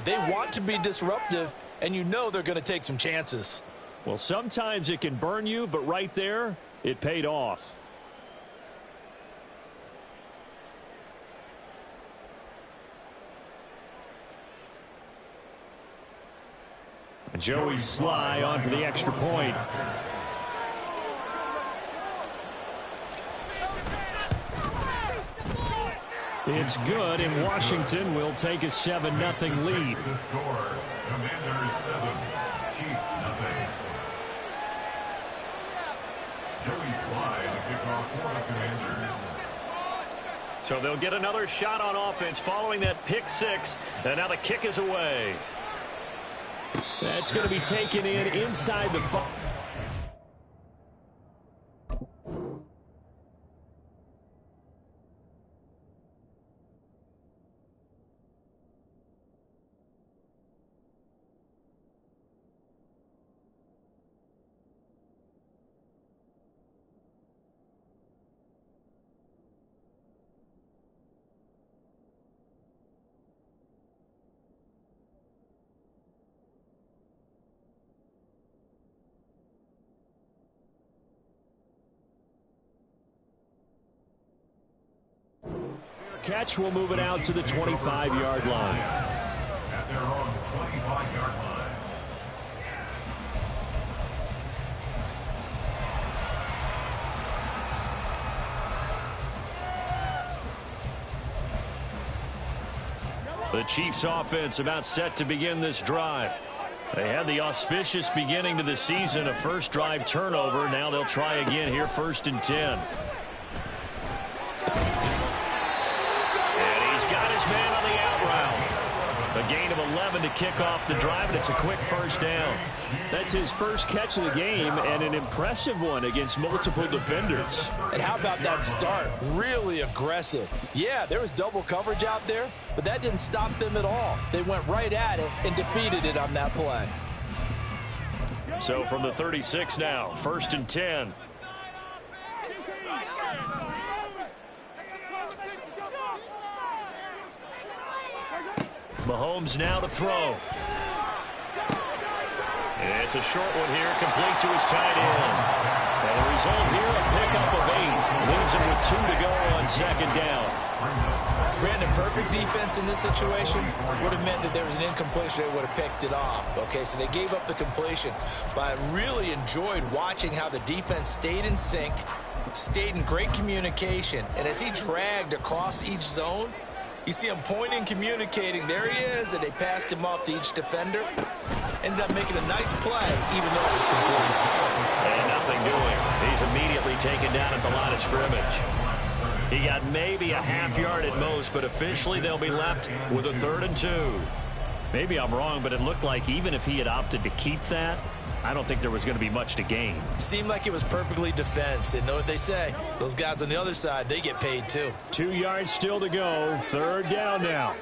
play. They want to be disruptive, and you know they're going to take some chances. Well, sometimes it can burn you, but right there, it paid off. Joey Sly on for the extra point. It's good, and Washington will take a 7-0 lead. The score, Commanders 7, Chiefs nothing. Joey Sly, the kickoff for the Commanders. So they'll get another shot on offense following that pick six, and now the kick is away. That's going to be taken in inside the 5. Catch will move it out to the 25-yard line. At their own 25-yard line. The Chiefs offense about set to begin this drive. They had the auspicious beginning to the season, a first drive turnover. Now they'll try again here, 1st and 10. Got his man on the out route. A gain of 11 to kick off the drive, and it's a quick first down. That's his first catch of the game, and an impressive one against multiple defenders. And how about that start? Really aggressive. Yeah, there was double coverage out there, but that didn't stop them at all. They went right at it and defeated it on that play. So from the 36 now, 1st and 10. Mahomes now to throw. And it's a short one here, complete to his tight end. And the result here, a pickup of 8. Leaves him with 2 to go on 2nd down. Brandon, perfect defense in this situation would have meant that there was an incompletion. They would have picked it off. Okay, so they gave up the completion. But I really enjoyed watching how the defense stayed in sync, stayed in great communication. And as he dragged across each zone, you see him pointing, communicating. There he is, and they passed him off to each defender. Ended up making a nice play, even though it was complete. And nothing doing. He's immediately taken down at the line of scrimmage. He got maybe a half yard at most, but officially they'll be left with a 3rd and 2. Maybe I'm wrong, but it looked like even if he had opted to keep that, I don't think there was going to be much to gain. Seemed like it was perfectly defense. And know what they say? Those guys on the other side, they get paid too. 2 yards still to go. 3rd down now.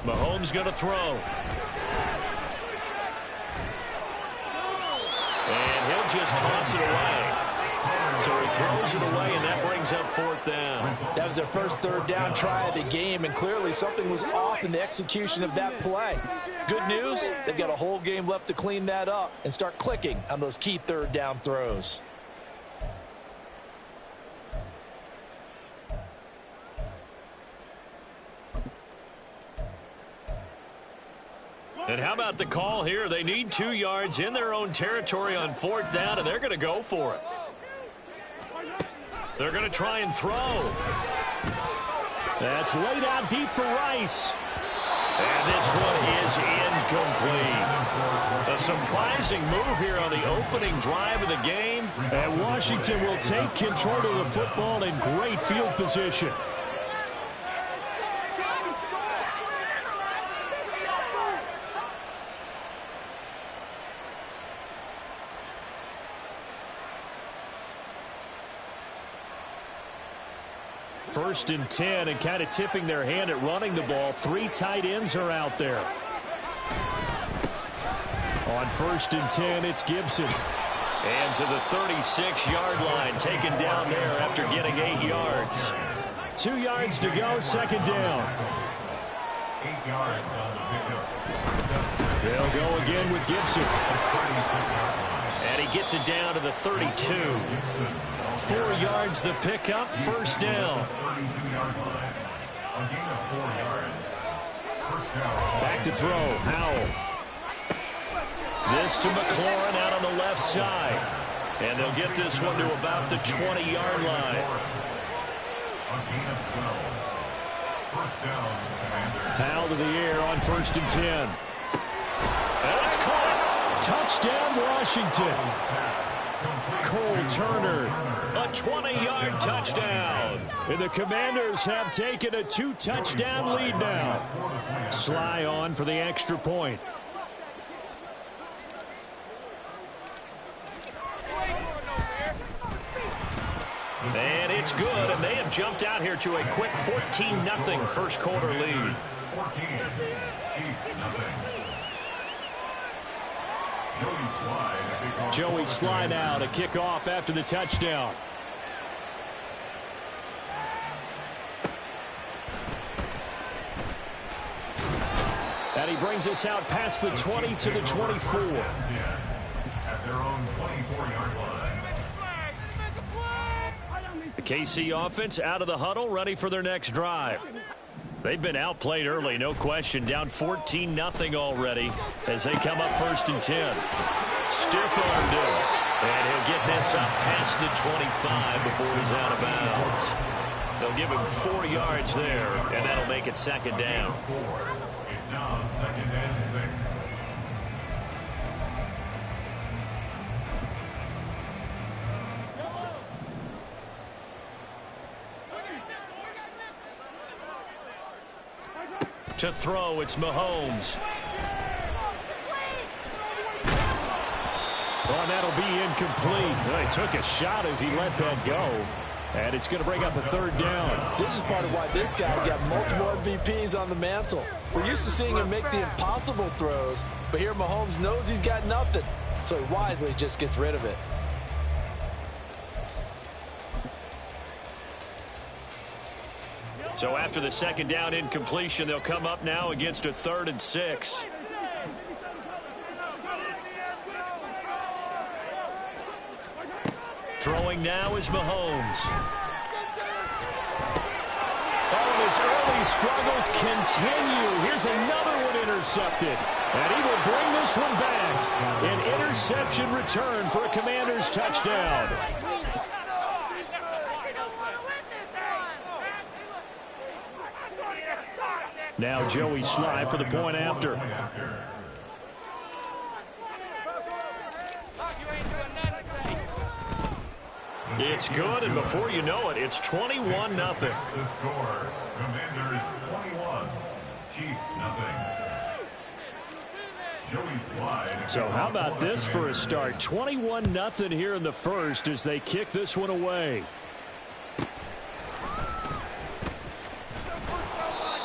Mahomes going to throw. And he'll just toss it away. So he throws it away, and that brings up 4th down. That was their first 3rd down try of the game, and clearly something was off in the execution of that play. Good news, they've got a whole game left to clean that up and start clicking on those key 3rd down throws. And how about the call here? They need 2 yards in their own territory on 4th down, and they're going to go for it. They're going to try and throw. That's laid out deep for Rice. And this one is incomplete. A surprising move here on the opening drive of the game. And Washington will take control of the football in great field position. First and 10, and kind of tipping their hand at running the ball. 3 tight ends are out there. On 1st and 10, it's Gibson. And to the 36-yard line, taken down there after getting 8 yards. 2 yards to go, second down. 8 yards on the pickup. They'll go again with Gibson. And he gets it down to the 32. 4 yards the pickup, first down. Back to throw, Howell. This to McLaurin out on the left side. And they'll get this one to about the 20-yard line. Howell to the air on 1st and 10. And it's caught. Touchdown, Washington. Cole Turner, a 20-yard touchdown. And the Commanders have taken a 2-touchdown lead now. Sly on for the extra point. And it's good, and they have jumped out here to a quick 14-0 first quarter lead. 14, Chiefs, nothing. Joey Slye now to kick off after the touchdown. And he brings us out past the 20 to the 24. At their own 24-yard line. The KC offense out of the huddle, ready for their next drive. They've been outplayed early, no question. Down 14-0 already as they come up 1st and 10. Stiff-armed him. And he'll get this up past the 25 before he's out of bounds. They'll give him 4 yards there, and that'll make it second down. It's now 2nd and 6. To throw, it's Mahomes. Well, that'll be incomplete. Well, he took a shot as he let that go. And it's going to bring up a 3rd down. This is part of why this guy's got multiple MVPs on the mantle. We're used to seeing him make the impossible throws, but here Mahomes knows he's got nothing, so he wisely just gets rid of it. So after the 2nd down incompletion, they'll come up now against a 3rd and 6. Throwing now is Mahomes. Oh, and his early struggles continue. Here's another one intercepted. And he will bring this one back. An interception return for a Commanders touchdown. Now Joey Slye for the point after. It's good, and before you know it, it's 21-0. The score, Commanders 21, Chiefs nothing. Joey Slye. So how about this for a start? 21-0 here in the first as they kick this one away.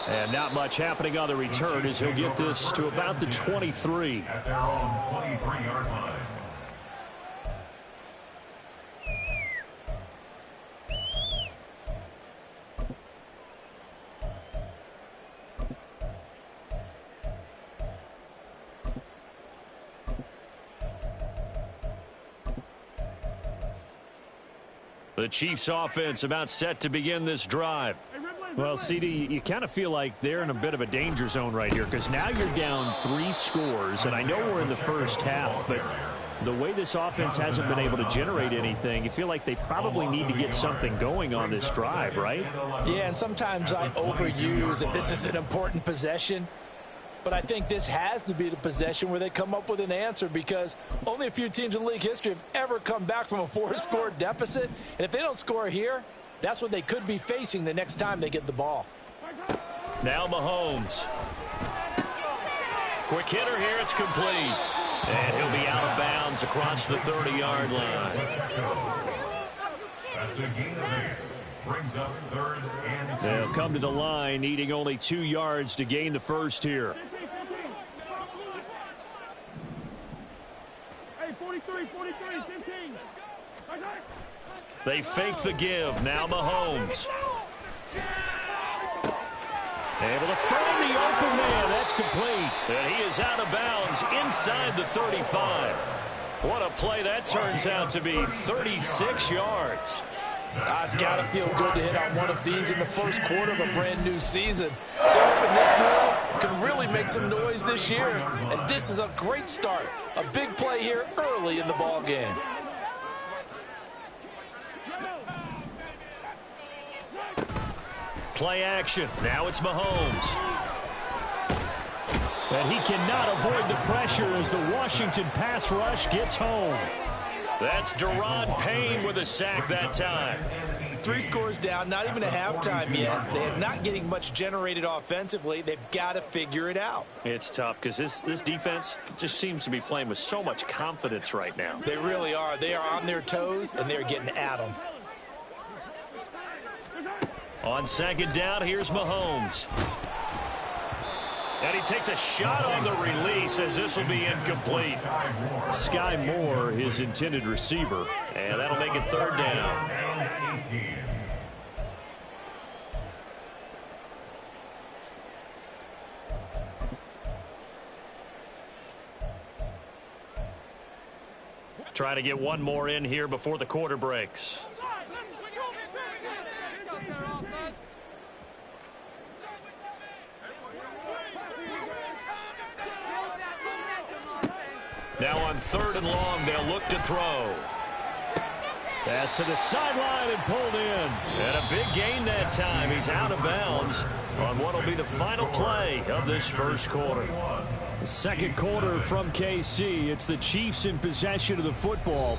And not much happening on the return as he'll get this to about the 23. At their own 23-yard line. The Chiefs offense about set to begin this drive. Well, CD, you kind of feel like they're in a bit of a danger zone right here because now you're down 3 scores, and I know we're in the first half, but the way this offense hasn't been able to generate anything, you feel like they probably need to get something going on this drive, right? Yeah, and sometimes I overuse that this is an important possession, but I think this has to be the possession where they come up with an answer because only a few teams in league history have ever come back from a 4-score deficit, and if they don't score here, that's what they could be facing the next time they get the ball. Now Mahomes. Quick hitter here, it's complete. And he'll be out of bounds across the 30-yard line. That's a gain of 8. Brings up 3rd and 2. They'll come to the line, needing only 2 yards to gain the first here. Hey, 43, 15. They fake the give. Now Mahomes. Able to find the open man. That's complete. And he is out of bounds inside the 35. What a play that turns out to be. 36 yards. It's got to feel good to hit on one of these in the first quarter of a brand new season. They're hoping this duel can really make some noise this year. And this is a great start. A big play here early in the ball game. Play action. Now it's Mahomes. And he cannot avoid the pressure as the Washington pass rush gets home. That's Deron Payne with a sack that time. 3 scores down, not even a halftime yet. They're not getting much generated offensively. They've got to figure it out. It's tough because this defense just seems to be playing with so much confidence right now. They really are. They are on their toes, and they're getting at them. On second down, here's Mahomes. And he takes a shot on the release as this will be incomplete. Sky Moore, his intended receiver. And that'll make it third down. Try to get one more in here before the quarter breaks. Now on third and long, they'll look to throw. Pass to the sideline and pulled in. And a big gain that time. He's out of bounds on what will be the final play of this first quarter. The second quarter from KC. It's the Chiefs in possession of the football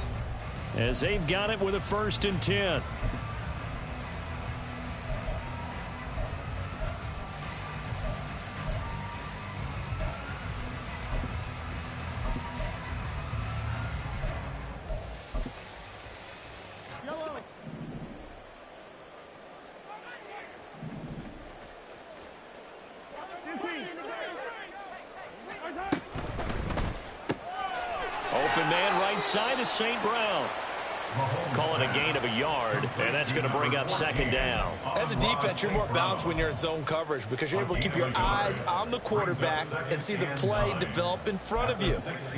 as they've got it with a 1st and 10. Open man right side is St. Brown. Call it a gain of a yard, and that's going to bring up second down. As a defense, you're more balanced when you're in zone coverage because you're able to keep your eyes on the quarterback and see the play develop in front of you.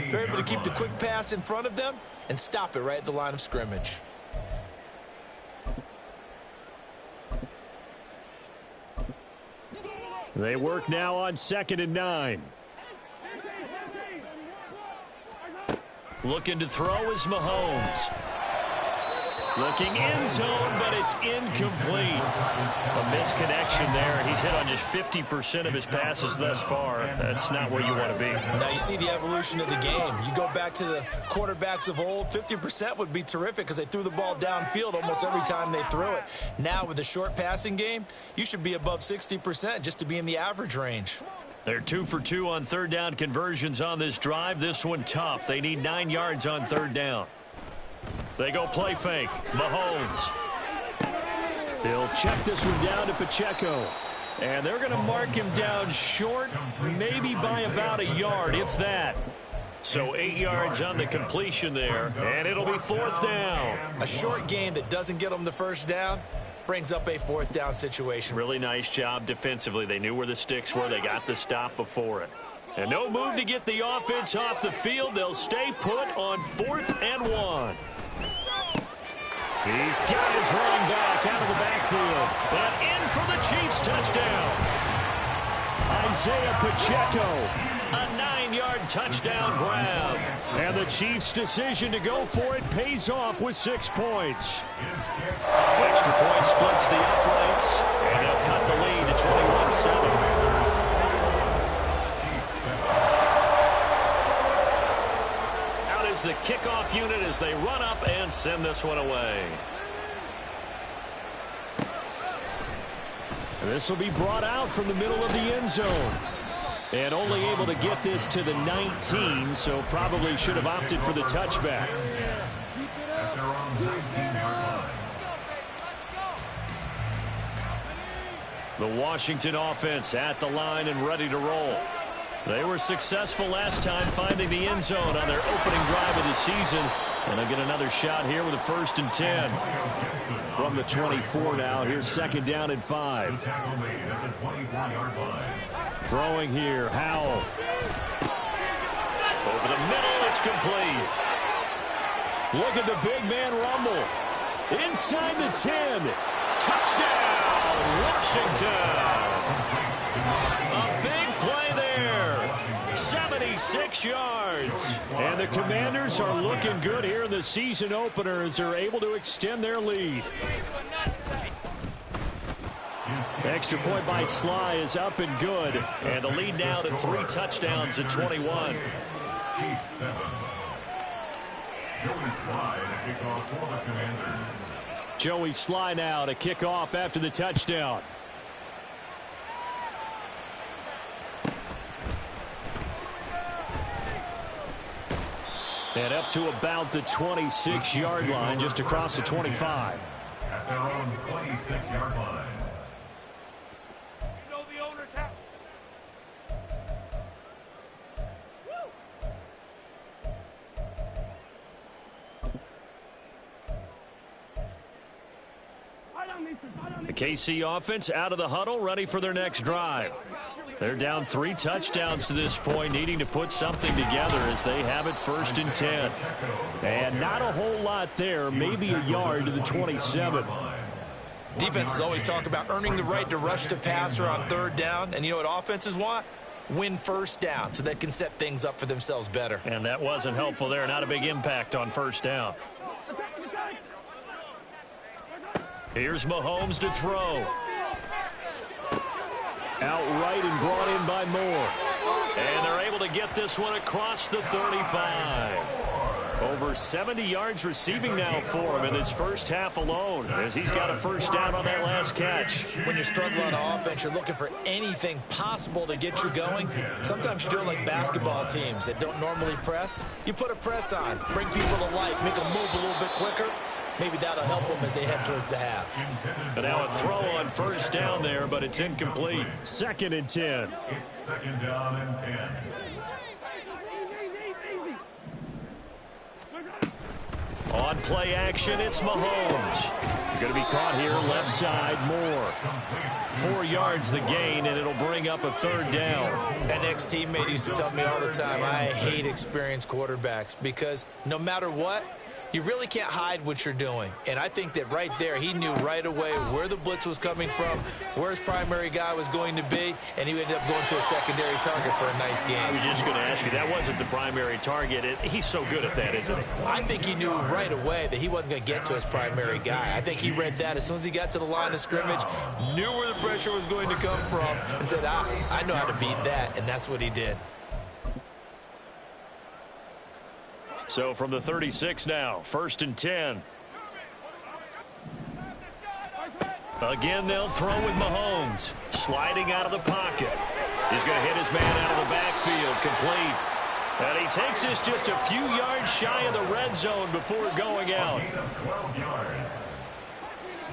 You're able to keep the quick pass in front of them and stop it right at the line of scrimmage. They work now on 2nd and 9. Looking to throw is Mahomes. Looking end zone, but it's incomplete. A misconnection there. He's hit on just 50% of his passes thus far. That's not where you want to be. Now you see the evolution of the game. You go back to the quarterbacks of old, 50% would be terrific because they threw the ball downfield almost every time they threw it. Now with the short passing game, you should be above 60% just to be in the average range. They're 2 for 2 on third down conversions on this drive. This one tough. They need 9 yards on third down. They go play fake. Mahomes. He'll check this one down to Pacheco. And they're going to mark him down short, maybe by about a yard, if that. So 8 yards on the completion there, and it'll be 4th down. A short gain that doesn't get them the first down brings up a 4th down situation. Really nice job defensively. They knew where the sticks were. They got the stop before it. And no move to get the offense off the field. They'll stay put on 4th and 1. He's got his running back out of the backfield. And in for the Chiefs touchdown. Isaiah Pacheco. A 9-yard touchdown grab. And the Chiefs' decision to go for it pays off with 6 points. Extra point splits the uprights. And they'll cut the lead to 21-7. The kickoff unit as they run up and send this one away. And this will be brought out from the middle of the end zone. And only able to get this to the 19, so probably should have opted for the touchback. The Washington offense at the line and ready to roll. They were successful last time finding the end zone on their opening drive of the season. And they'll get another shot here with a 1st and 10. From the 24 now, here's 2nd down and 5. Throwing here, Howell. Over the middle, it's complete. Look at the big man rumble. Inside the 10. Touchdown, Washington. A big play there. 76 yards. And the Commanders are looking good here in the season opener as they're able to extend their lead. Extra point by Sly is up and good. And the lead now to 3 touchdowns at 21. Joey Sly to kick off for the Commanders. Joey Sly now to kick off after the touchdown. And up to about the 26-yard line, just across the 25. At their own 26-yard line. The KC offense out of the huddle, ready for their next drive. They're down 3 touchdowns to this point, needing to put something together as they have it 1st and 10. And not a whole lot there, maybe a yard to the 27. Defenses always talk about earning the right to rush the passer on 3rd down. And you know what offenses want? Win 1st down so they can set things up for themselves better. And that wasn't helpful there. Not a big impact on 1st down. Here's Mahomes to throw. Outright and brought in by Moore. And they're able to get this one across the 35. Over 70 yards receiving now for him in this first half alone, as he's got a 1st down on that last catch. When you're struggling on offense, you're looking for anything possible to get you going. Sometimes you do it like basketball teams that don't normally press. You put a press on, bring people to life, make them move a little bit quicker. Maybe that'll help them as they head towards the half. But now a throw on 1st down there, but it's incomplete. 2nd and 10. It's 2nd down and 10. On play action, it's Mahomes. Going to be caught here, left side, Moore. 4 yards the gain, and it'll bring up a 3rd down. An ex-teammate used to tell me all the time, I hate experienced quarterbacks because no matter what, you really can't hide what you're doing. And I think that right there, he knew right away where the blitz was coming from, where his primary guy was going to be, and he ended up going to a secondary target for a nice game. I was just going to ask you, that wasn't the primary target. He's so good at that, isn't he? I think he knew right away that he wasn't going to get to his primary guy. I think he read that as soon as he got to the line of scrimmage, knew where the pressure was going to come from, and said, I know how to beat that, and that's what he did. So from the 36 now, 1st and 10. Again, they'll throw with Mahomes. Sliding out of the pocket. He's going to hit his man out of the backfield, complete. And he takes this just a few yards shy of the red zone before going out. 12 yards.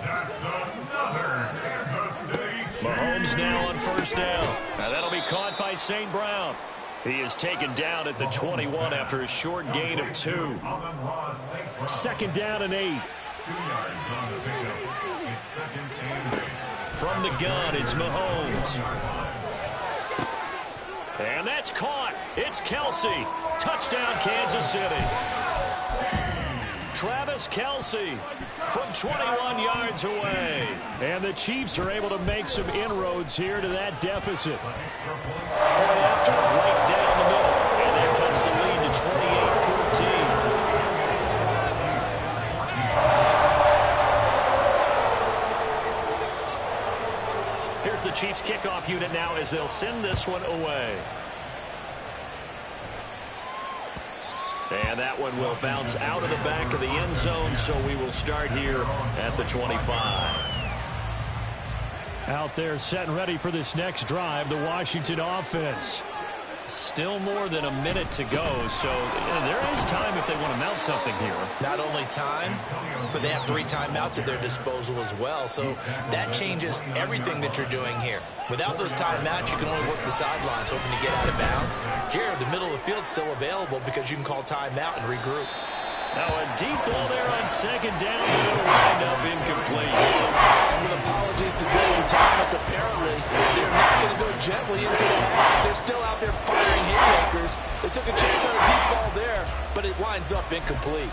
That's another Kansas City. Mahomes now on 1st down. Now that'll be caught by St. Brown. He is taken down at the 21 after a short gain of 2. 2nd down and 8. 2 yards on the pickup. It's 2nd and 8. From the gun, it's Mahomes. And that's caught. It's Kelsey. Touchdown, Kansas City. Travis Kelsey from 21 yards away. And the Chiefs are able to make some inroads here to that deficit. Point after, right down the middle. And that cuts the lead to 28-14. Here's the Chiefs kickoff unit now as they'll send this one away. And that one will bounce out of the back of the end zone, so we will start here at the 25. Out there set and ready for this next drive, the Washington offense. Still more than a minute to go, so there is time if they want to mount something here. Not only time, but they have 3 timeouts at their disposal as well, so that changes everything that you're doing here. Without those timeouts, you can only work the sidelines, hoping to get out of bounds. Here, the middle of the field's still available because you can call timeout and regroup. Now a deep ball there on second down, but it'll wind up incomplete. And with apologies to Dylan Thomas, apparently they're not going to go gently into the half. They're still out there firing haymakers. They took a chance on a deep ball there, but it winds up incomplete.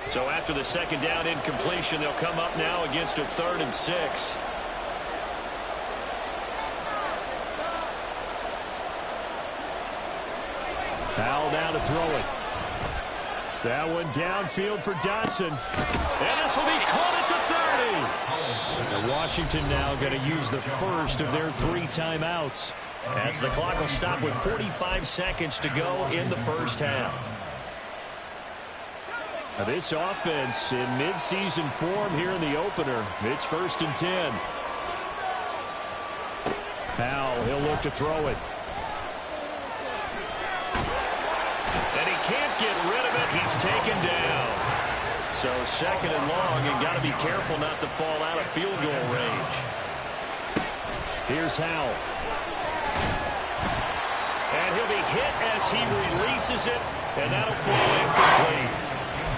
So after the second down incompletion, they'll come up now against a 3rd and 6. Powell down to throw it. That one downfield for Dotson. And this will be caught at the 30. Now Washington now going to use the first of their 3 timeouts, as the clock will stop with 45 seconds to go in the first half. Now this offense in midseason form here in the opener. It's 1st and 10. Powell, he'll look to throw it. And he can't get rid of it. He's taken down. So 2nd and long, and got to be careful not to fall out of field goal range. Here's Howell. And he'll be hit as he releases it, and that'll fall incomplete.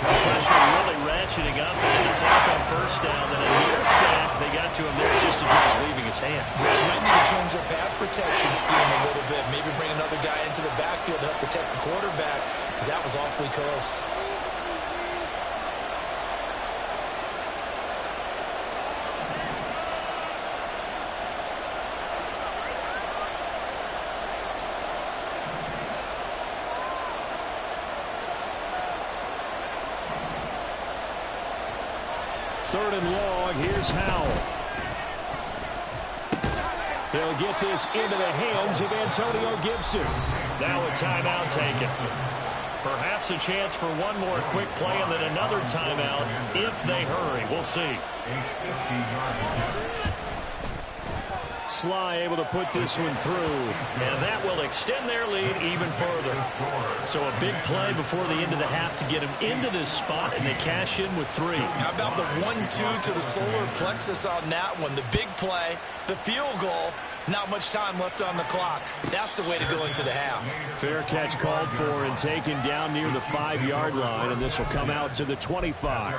Pressure really ratcheting up. They had the sack on 1st down, then a near sack. They got to him there just as he was leaving his hand. They might need to change their pass protection scheme a little bit. Maybe bring another guy into the backfield to help protect the quarterback, because that was awfully close. Third and long, here's Howell. He'll get this into the hands of Antonio Gibson. Now a timeout taken. Perhaps a chance for one more quick play and then another timeout if they hurry. We'll see. Sly able to put this one through, and that will extend their lead even further. So a big play before the end of the half to get them into this spot, and they cash in with 3. How about the 1-2 to the solar plexus on that one? The big play, the field goal, not much time left on the clock. That's the way to go into the half. Fair catch called for and taken down near the 5-yard line, and this will come out to the 25.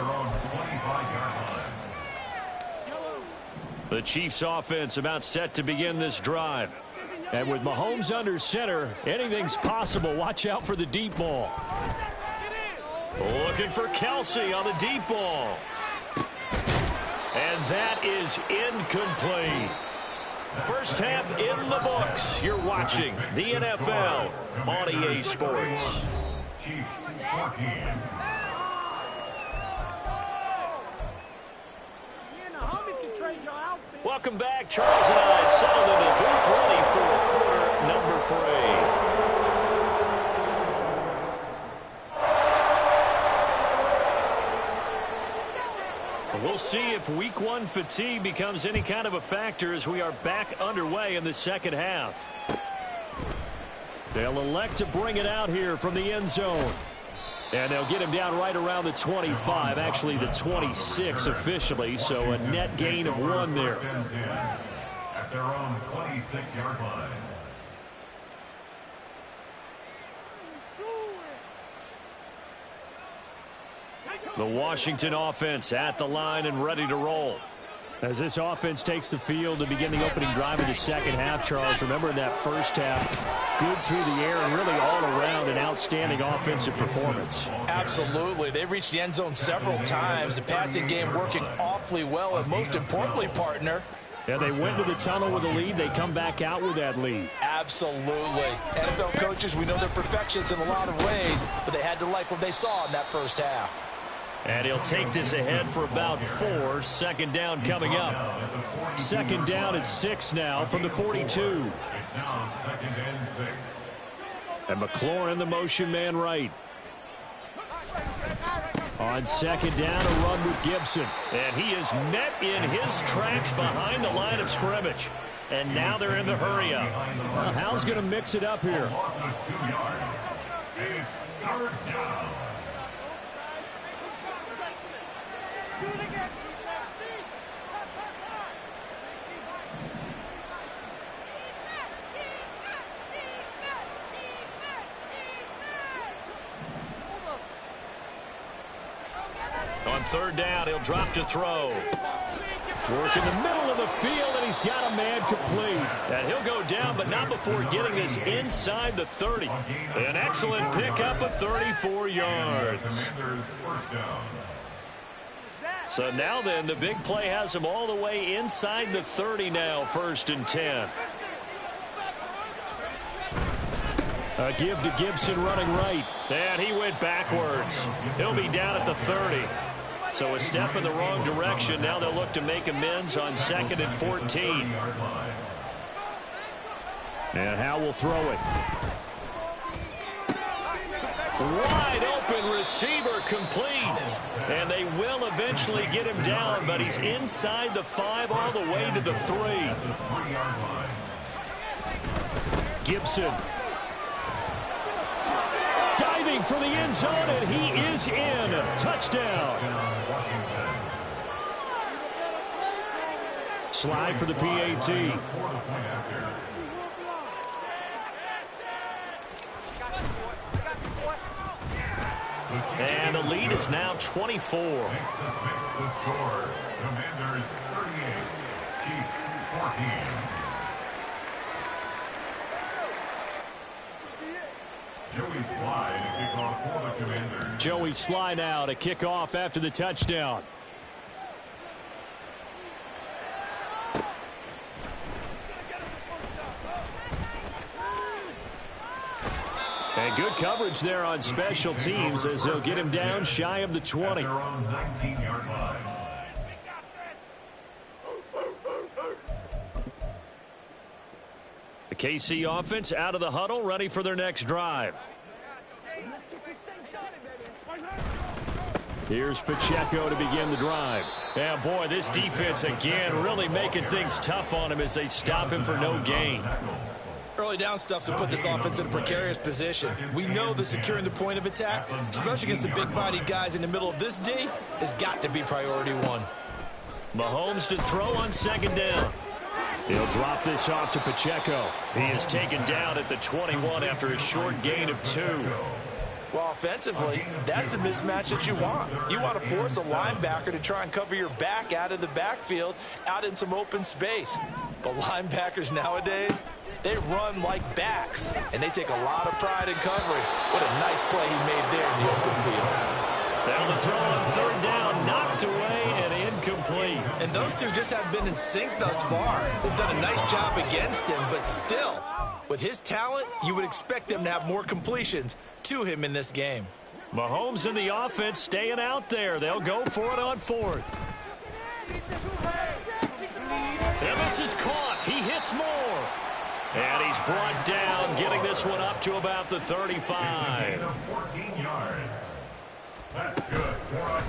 The Chiefs offense about set to begin this drive. And with Mahomes under center, anything's possible. Watch out for the deep ball. Looking for Kelsey on the deep ball. And that is incomplete. First half in the books. You're watching the NFL on EA Sports. Chiefs 14. Welcome back. Charles and I settled in the booth ready for quarter number 3. We'll see if week 1 fatigue becomes any kind of a factor as we are back underway in the second half. They'll elect to bring it out here from the end zone. And they'll get him down right around the 25, actually the 26 officially, so a net gain of 1 there. At their own 26-yard line. The Washington offense at the line and ready to roll. As this offense takes the field to begin the opening drive of the second half, Charles, remember in that first half, good through the air and really all around an outstanding offensive performance. Absolutely. They reached the end zone several times. The passing game working awfully well, and most importantly, partner, yeah, they went to the tunnel with a lead. They come back out with that lead. Absolutely. NFL coaches, we know they're perfectionists in a lot of ways, but they had to like what they saw in that first half. And he'll take this ahead for about 4. Second down coming up. Second down at 6 now from the 42. It's now 2nd and 6. And McLaurin, the motion man right. On second down, a run with Gibson. And he is met in his tracks behind the line of scrimmage. And now they're in the hurry up. Well, Howell's going to mix it up here. Loss of 2 yards. It's 3rd down. on third down. He'll drop to throw. Work in the middle of the field, and he's got a man complete. And he'll go down, but not before getting this inside the 30. An excellent pickup of 34 yards. So now then, the big play has him all the way inside the 30 now, 1st and 10. A give to Gibson running right. And he went backwards. He'll be down at the 30. So a step in the wrong direction. Now they'll look to make amends on 2nd and 14. And Howe will throw it. Wide open receiver complete. And they will eventually get him down, but he's inside the 5 all the way to the 3. Gibson. Diving for the end zone, and he is in. Touchdown. Slide for the PAT. And the lead is now 24. The score, Commanders 38, Chiefs 14. Joey Slye to kick off for the Commanders. Joey Slye now to kick off after the touchdown. And good coverage there on special teams as they'll get him down shy of the 20. They're on 19-yard line. The KC offense out of the huddle, ready for their next drive. Here's Pacheco to begin the drive. Yeah, boy, this defense again really making things tough on him as they stop him for no gain. Early down stuff's to put this offense in a precarious position. We know that securing the point of attack, especially against the big-bodied guys in the middle of this D, has got to be priority one. Mahomes to throw on 2nd down. He'll drop this off to Pacheco. He is taken down at the 21 after a short gain of 2. Well, offensively, that's the mismatch that you want. You want to force a linebacker to try and cover your back out of the backfield, out in some open space. But linebackers nowadays, they run like backs, and they take a lot of pride in covering. What a nice play he made there in the open field. Now the throw on 3rd down, knocked away and incomplete. And those two just haven't been in sync thus far. They've done a nice job against him, but still, with his talent, you would expect them to have more completions to him in this game. Mahomes and the offense staying out there. They'll go for it on 4th. And this is caught. He hits more. And he's brought down, getting this one up to about the 35. 14 yards. That's good.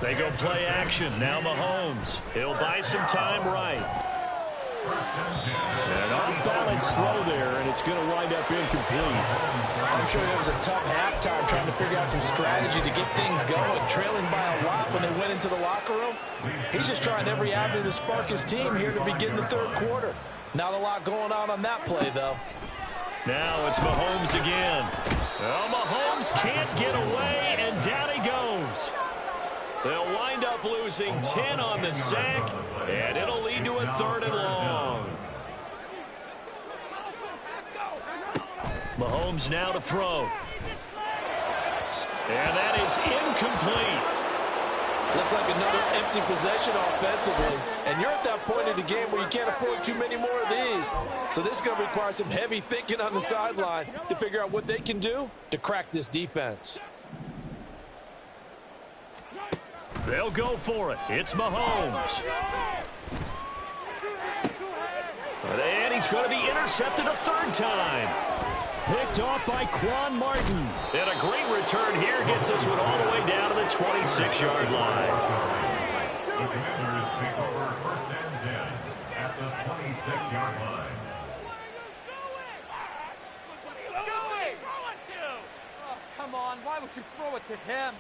They go play action. Now Mahomes. He'll buy some time right. An off-balance throw there, and it's going to wind up incomplete. I'm sure it was a tough halftime trying to figure out some strategy to get things going, trailing by a lot when they went into the locker room. He's just trying every avenue to spark his team here to begin the 3rd quarter. Not a lot going on that play, though. Now it's Mahomes again. Well, Mahomes can't get away, and down he goes. They'll wind up losing 10 on the sack, and it'll lead to a 3rd and long. Mahomes now to throw. And that is incomplete. Looks like another empty possession offensively. And you're at that point in the game where you can't afford too many more of these. So this is going to require some heavy thinking on the sideline to figure out what they can do to crack this defense. They'll go for it. It's Mahomes. And he's going to be intercepted a 3rd time. Picked off by Quan Martin. And a great return here gets this one all the way down to the 26-yard line. The Commanders take over 1st and 10 at the 26-yard line. Oh, come on. Why would you throw it to him?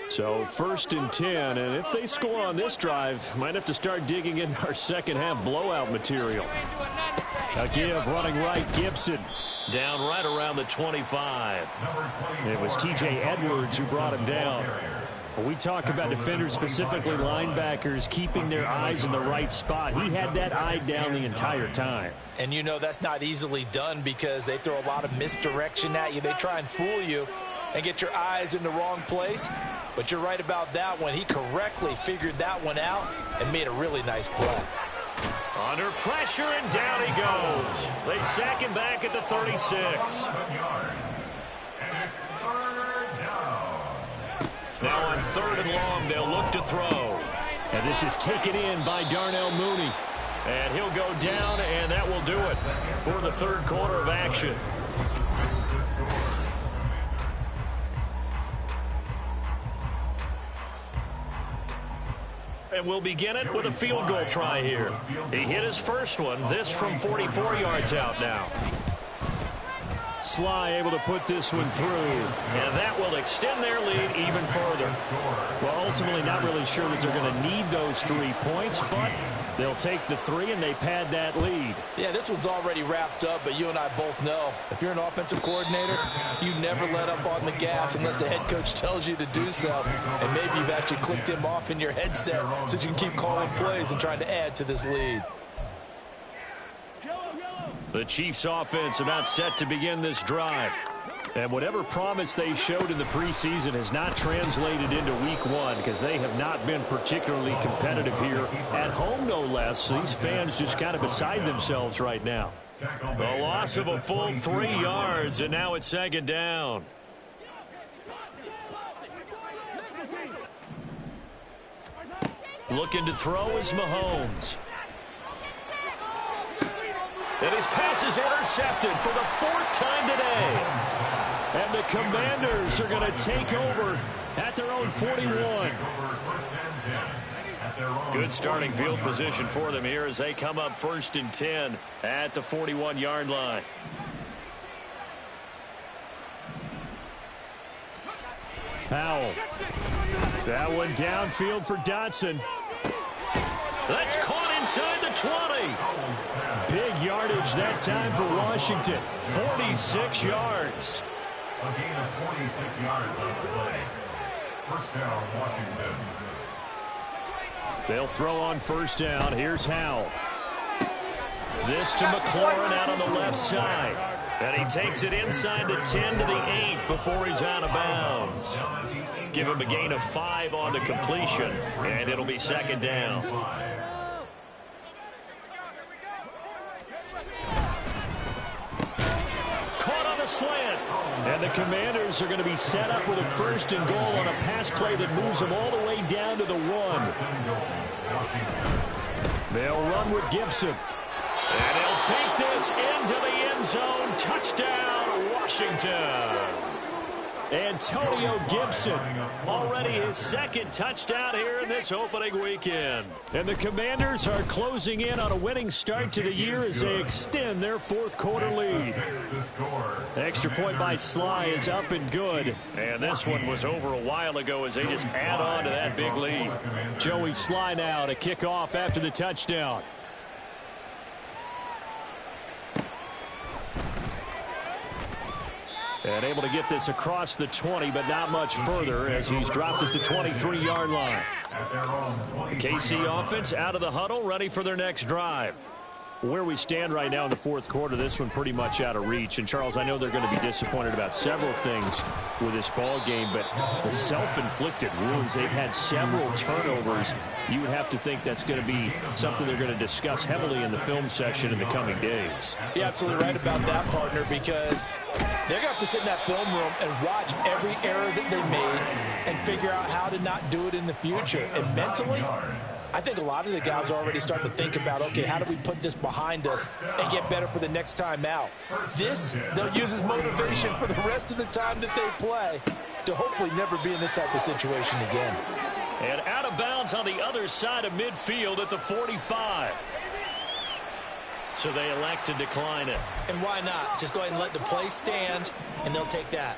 So 1st and 10, and if they score on this drive, might have to start digging in our second half blowout material. A give running right, Gibson. Down right around the 25. It was T.J. Edwards who brought him down. When we talk about defenders, specifically linebackers, keeping their eyes in the right spot, he had that eye down the entire time. And you know that's not easily done because they throw a lot of misdirection at you. They try and fool you and get your eyes in the wrong place. But you're right about that one. He correctly figured that one out and made a really nice play. Under pressure, and down he goes. They sack him back at the 36. Now on 3rd and long, they'll look to throw. And this is taken in by Darnell Mooney. And he'll go down, and that will do it for the 3rd quarter of action. And we'll begin it with a field goal try here. He hit his first one, this from 44 yards out now. Sly able to put this one through. And that will extend their lead even further. Well, ultimately not really sure that they're going to need those 3 points, but they'll take the 3 and they pad that lead. Yeah, this one's already wrapped up, but you and I both know if you're an offensive coordinator, you never let up on the gas unless the head coach tells you to do so. And maybe you've actually clicked him off in your headset so you can keep calling plays and trying to add to this lead. The Chiefs offense about set to begin this drive. And whatever promise they showed in the preseason has not translated into week 1 because they have not been particularly competitive here at home, no less. These fans just kind of beside themselves right now. The loss of a full 3 yards, and now it's 2nd down. Looking to throw is Mahomes. And his pass is intercepted for the 4th time today. And the Commanders are going to take over at their own 41. Good starting field position for them here as they come up 1st and 10 at the 41-yard line. Powell. That one downfield for Dotson. That's caught inside the 20. Big yardage that time for Washington. 46 yards. A gain of 46 yards on the play. 1st down, Washington. They'll throw on 1st down. Here's Howell. This to McLaurin out on the left side. And he takes it inside the 10 to the 8 before he's out of bounds. Give him a gain of 5 on the completion, and it'll be 2nd down. Caught on a slant. And the Commanders are going to be set up with a 1st and goal on a pass play that moves them all the way down to the 1. They'll run with Gibson. And he'll take this into the end zone. Touchdown, Washington. Antonio Gibson. Already his 2nd touchdown here in this opening weekend. And the Commanders are closing in on a winning start to the year as they extend their 4th quarter lead. Extra point by Sly is up and good. And this one was over a while ago as they just add on to that big lead. Joey Sly now to kick off after the touchdown. And able to get this across the 20, but not much further as he's dropped at the 23-yard line. KC offense out of the huddle, ready for their next drive. Where we stand right now in the 4th quarter, this one pretty much out of reach. And, Charles, I know they're going to be disappointed about several things with this ball game, but the self-inflicted wounds, they've had several turnovers. You would have to think that's going to be something they're going to discuss heavily in the film section in the coming days. You're absolutely right about that, partner, because they're going to have to sit in that film room and watch every error that they made and figure out how to not do it in the future. And mentally, I think a lot of the guys are already starting to think about, okay, how do we put this behind us and get better for the next time out? This, they'll use as motivation for the rest of the time that they play to hopefully never be in this type of situation again. And out of bounds on the other side of midfield at the 45. So they elect to decline it. And why not? Just go ahead and let the play stand, and they'll take that.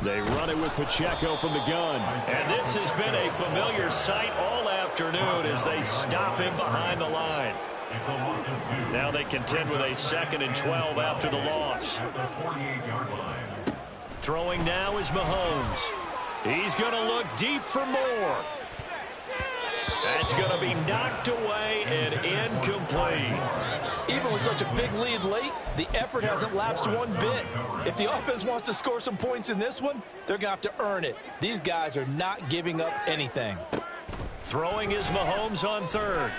They run it with Pacheco from the gun. And this has been a familiar sight all afternoon as they stop him behind the line. It's a loss of 2. Now they contend with a 2nd and 12 after the loss. At the 48-yard line. Throwing now is Mahomes. He's going to look deep for more. That's going to be knocked away and incomplete. Even with such a big lead late, the effort hasn't lapsed one bit. If the offense wants to score some points in this one, they're going to have to earn it. These guys are not giving up anything. Throwing is Mahomes on 3rd.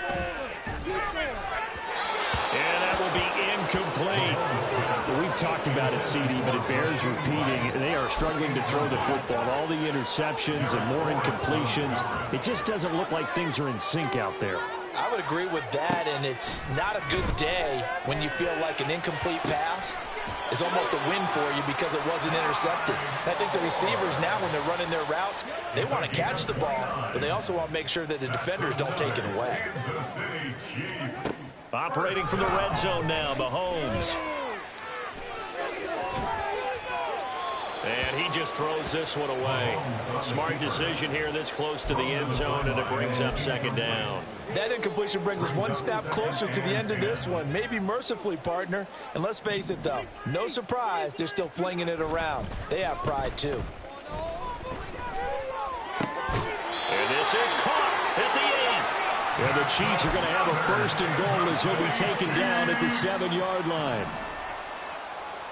And that will be incomplete. We've talked about it, CD, but it bears repeating. They are struggling to throw the football. All the interceptions and more incompletions. It just doesn't look like things are in sync out there. I would agree with that, and it's not a good day when you feel like an incomplete pass is almost a win for you because it wasn't intercepted. And I think the receivers now, when they're running their routes, they want to catch the ball, but they also want to make sure that the defenders don't take it away. Operating from the red zone now, Mahomes. And he just throws this one away. Smart decision here this close to the end zone, and it brings up 2nd down. That incompletion brings us one step closer to the end of this one. Maybe mercifully, partner. And let's face it, though, no surprise, they're still flinging it around. They have pride, too. And this is caught at the 8. And the Chiefs are going to have a 1st and goal as he'll be taken down at the 7-yard line.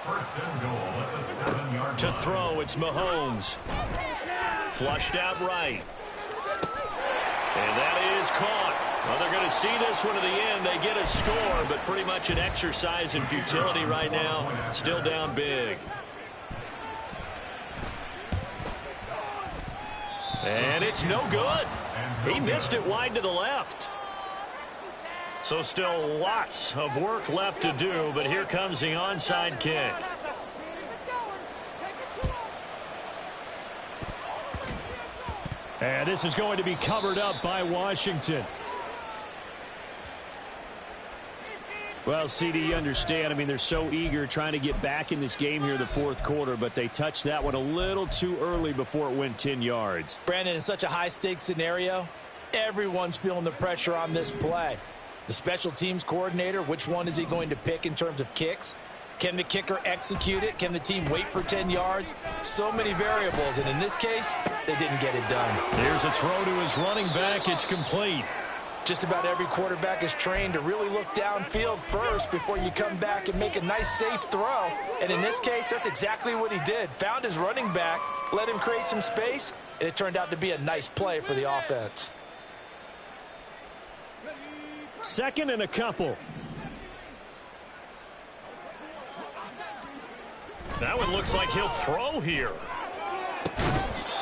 1st and goal at the 7-yard line. To throw, it's Mahomes. Flushed out right. And that is caught. Well, they're going to see this one to the end. They get a score, but pretty much an exercise in futility right now. Still down big. And it's no good. He missed it wide to the left. So still lots of work left to do, but here comes the onside kick. And this is going to be covered up by Washington. Well, CD, you understand. I mean, they're so eager trying to get back in this game here in the 4th quarter, but they touched that one a little too early before it went 10 yards. Brandon, in such a high-stakes scenario, everyone's feeling the pressure on this play. The special teams coordinator, which one is he going to pick in terms of kicks? Can the kicker execute it? Can the team wait for 10 yards? So many variables, and in this case, they didn't get it done. Here's a throw to his running back. It's complete. Just about every quarterback is trained to really look downfield first before you come back and make a nice, safe throw. And in this case, that's exactly what he did. Found his running back, let him create some space, and it turned out to be a nice play for the offense. 2nd and a couple. That one looks like he'll throw here.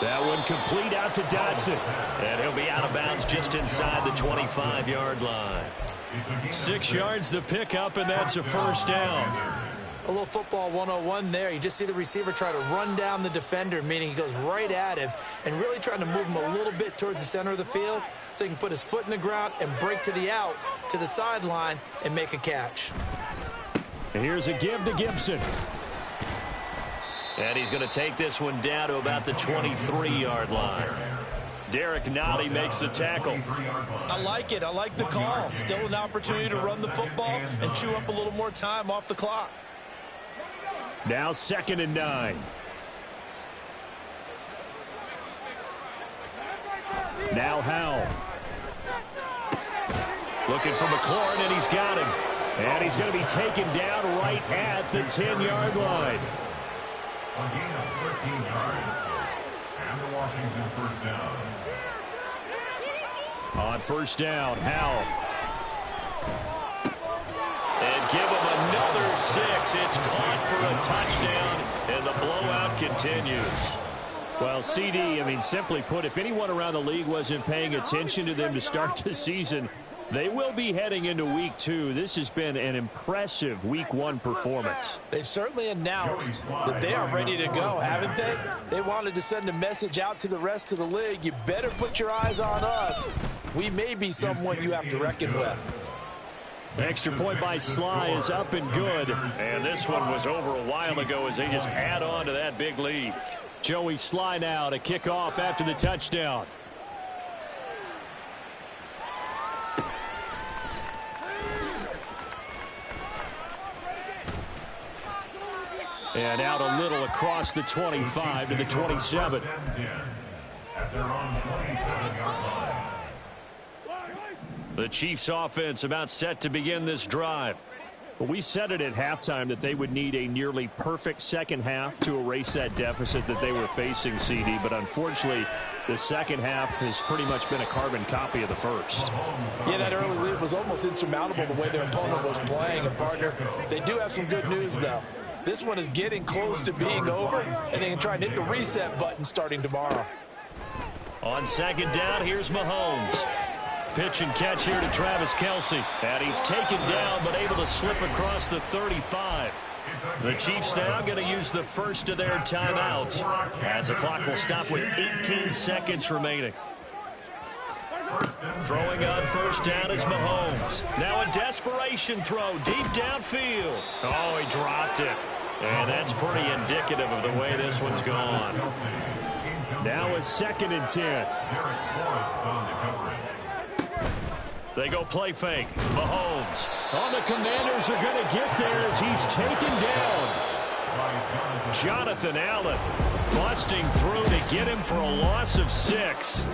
That one complete out to Dotson. And he'll be out of bounds just inside the 25-yard line. 6 yards the pickup, and that's a 1st down. A little football 101 there. You just see the receiver try to run down the defender, meaning he goes right at him and really trying to move him a little bit towards the center of the field so he can put his foot in the ground and break to the out, to the sideline, and make a catch. And here's a give to Gibson. And he's going to take this one down to about the 23-yard line. Derek Notty makes the tackle. I like it. I like the call. Still an opportunity to run the football and chew up a little more time off the clock. Now 2nd and 9. Now Howell. Looking for McLaurin, and he's got him. And he's going to be taken down right at the 10-yard line. A gain of 13 yards. And the Washington 1st down. On 1st down, Howell. And give him another 6. It's caught for a touchdown, and the blowout continues. Well, CD, I mean, simply put, if anyone around the league wasn't paying attention to them to start the season, they will be heading into Week 2. This has been an impressive Week 1 performance. They've certainly announced that they are ready to go, haven't they? They wanted to send a message out to the rest of the league. You better put your eyes on us. We may be someone you have to reckon with. Extra point by Sly is up and good. And this one was over a while ago as they just add on to that big lead. Joey Sly now to kick off after the touchdown. And out a little across the 25 to the 27. At their own 27-yard line. The Chiefs offense about set to begin this drive. Well, we said it at halftime that they would need a nearly perfect second half to erase that deficit that they were facing, CD. But unfortunately, the second half has pretty much been a carbon copy of the first. Yeah, that early lead was almost insurmountable the way their opponent was playing. And, partner, they do have some good news, though. This one is getting close to being over, and they can try and hit the reset button starting tomorrow. On second down, here's Mahomes. Pitch and catch here to Travis Kelce. And he's taken down but able to slip across the 35. The Chiefs now going to use the first of their timeouts as the clock will stop with 18 seconds remaining. Throwing on first down is Mahomes. Now a desperation throw deep downfield. Oh, he dropped it. And that's pretty indicative of the way this one's gone. Now a 2nd and 10. They go play fake. Mahomes. Oh, the Commanders are going to get there as he's taken down. Jonathan Allen busting through to get him for a loss of 6.